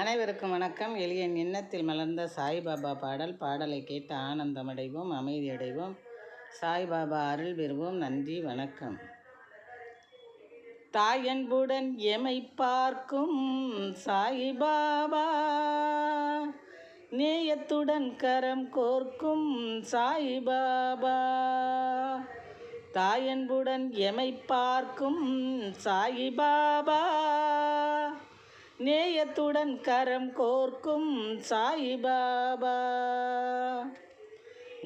அனைவருக்கும் வணக்கம். எளியன் எண்ணத்தில் மலர்ந்த சாய்பாபா பாடலை கேட்டு ஆனந்தமடைவோம், அமைதியடைவோம், சாய்பாபா அருள் பெறுவோம். நன்றி, வணக்கம். தாயன்புடன் எமை பார்க்கும் சாய்பாபா, நேயத்துடன் கரம் கோர்க்கும் சாய்பாபா, தாயன்புடன் எமை பார்க்கும் சாய்பாபா, நேயத்துடன் கரம் கோர்க்கும் சாய்பாபா,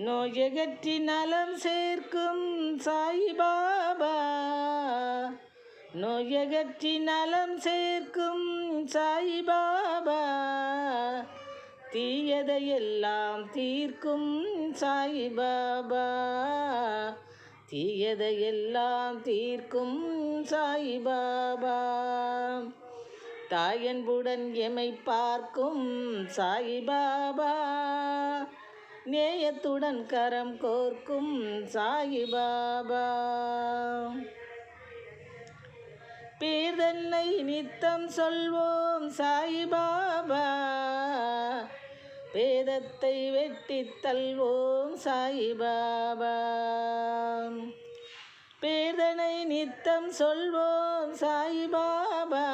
நோயகற்றி நலம் சேர்க்கும் சாய்பாபா, நோயகற்றி நலம் சேர்க்கும் சாய்பாபா, தீயதையெல்லாம் தீர்க்கும் சாய்பாபா, தீயதையெல்லாம் தீர்க்கும் சாய்பாபா, தாயன்புடன் எமை பார்க்கும் சாய்பாபா, நேயத்துடன் கரம் கோர்க்கும் சாய்பாபா, பேர்தன்னை நித்தம் சொல்வோம் சாய்பாபா, பேதத்தை வெட்டித் தள்வோம் சாய்பாபா, பேதனை நித்தம் சொல்வோம் சாய்பாபா,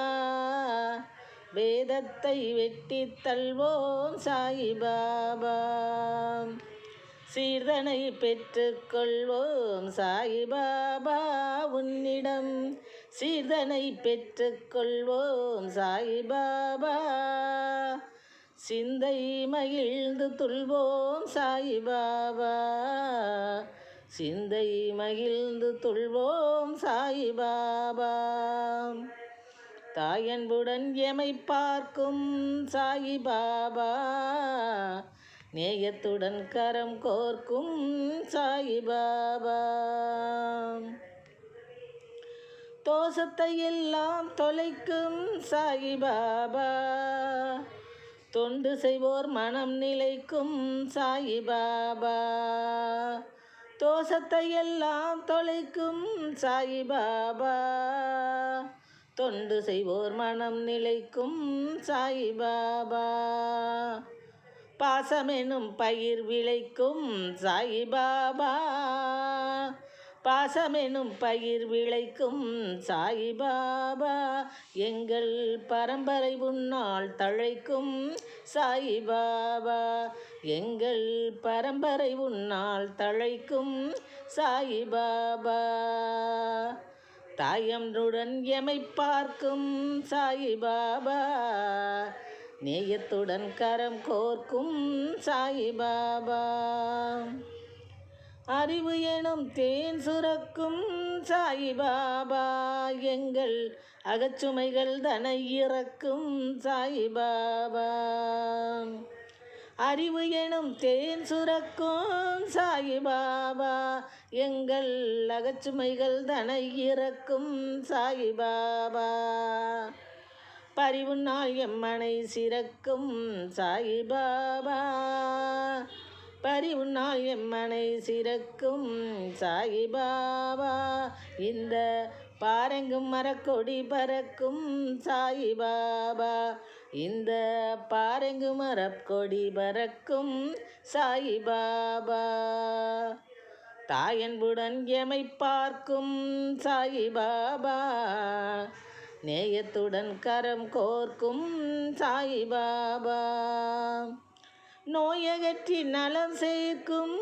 வேதத்தை வெட்டித் தள்வோம் சாய்பாபா, சீர்தனை பெற்றுக்கொள்வோம் சாய்பாபா, உன்னிடம் சீர்தனை பெற்றுக்கொள்வோம் சாய்பாபா, சிந்தை மகிழ்ந்து துள்வோம் சாய்பாபா, சிந்தை மகிழ்ந்து துள்வோம் சாய்பாபா, தாயன்புடன் எமை பார்க்கும் சாய்பாபா, நேயத்துடன் கரம் கோர்க்கும் சாய்பாபா, தோஷத்தை எல்லாம் தொலைக்கும் சாய்பாபா, தொண்டு செய்வோர் மனம் நிலைக்கும் சாய்பாபா, தோஷத்தை எல்லாம் தொலைக்கும் சாய்பாபா, தொண்டு செய்வோர் மனம் நிலைக்கும் சாய்பாபா, பாசமெனும் பயிர் விளைக்கும் சாய்பாபா, பாசமெனும் பயிர் விளைக்கும் சாய்பாபா, எங்கள் பரம்பரை உன்னால் தழைக்கும் சாய்பாபா, எங்கள் பரம்பரை உன்னால் தழைக்கும் சாய்பாபா, தாயனுடன் எமை பார்க்கும் சாய்பாபா, நேயத்துடன் கரம் கோர்க்கும் சாய்பாபா, அறிவு எனும் தேன் சுரக்கும் சாய்பாபா, எங்கள் அகச்சுமைகள் தனை இறக்கும் சாய்பாபா, அறிவு எனும் தேன் சுரக்கும் சாய்பாபா, எங்கள் அகச்சுமைகள் தனை இறக்கும் சாய்பாபா, பரிவுனால் எம்மனை சிறக்கும் சாய்பாபா, பரிவுனால் எம்மனை சிறக்கும் சாய்பாபா, இந்த பாரெங்கும் மரக்கொடி பறக்கும் சாய்பாபா, இந்த பாரெங்கும் மரக்கொடி பறக்கும் சாய்பாபா, தாயன்புடன் எமை பார்க்கும் சாய்பாபா, நேயத்துடன் கரம் கோர்க்கும் சாய்பாபா, நோயகற்றி நலம் சேர்க்கும்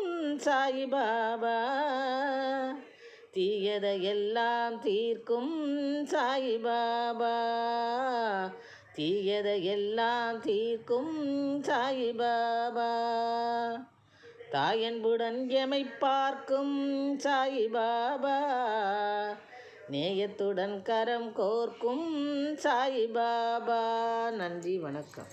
சாய்பாபா, தீயதையெல்லாம் தீர்க்கும் சாய்பாபா, தீயதையெல்லாம் தீர்க்கும் சாய்பாபா, தாயன்புடன் எமை பார்க்கும் சாய்பாபா, நேயத்துடன் கரம் கோர்க்கும் சாய்பாபா. நன்றி, வணக்கம்.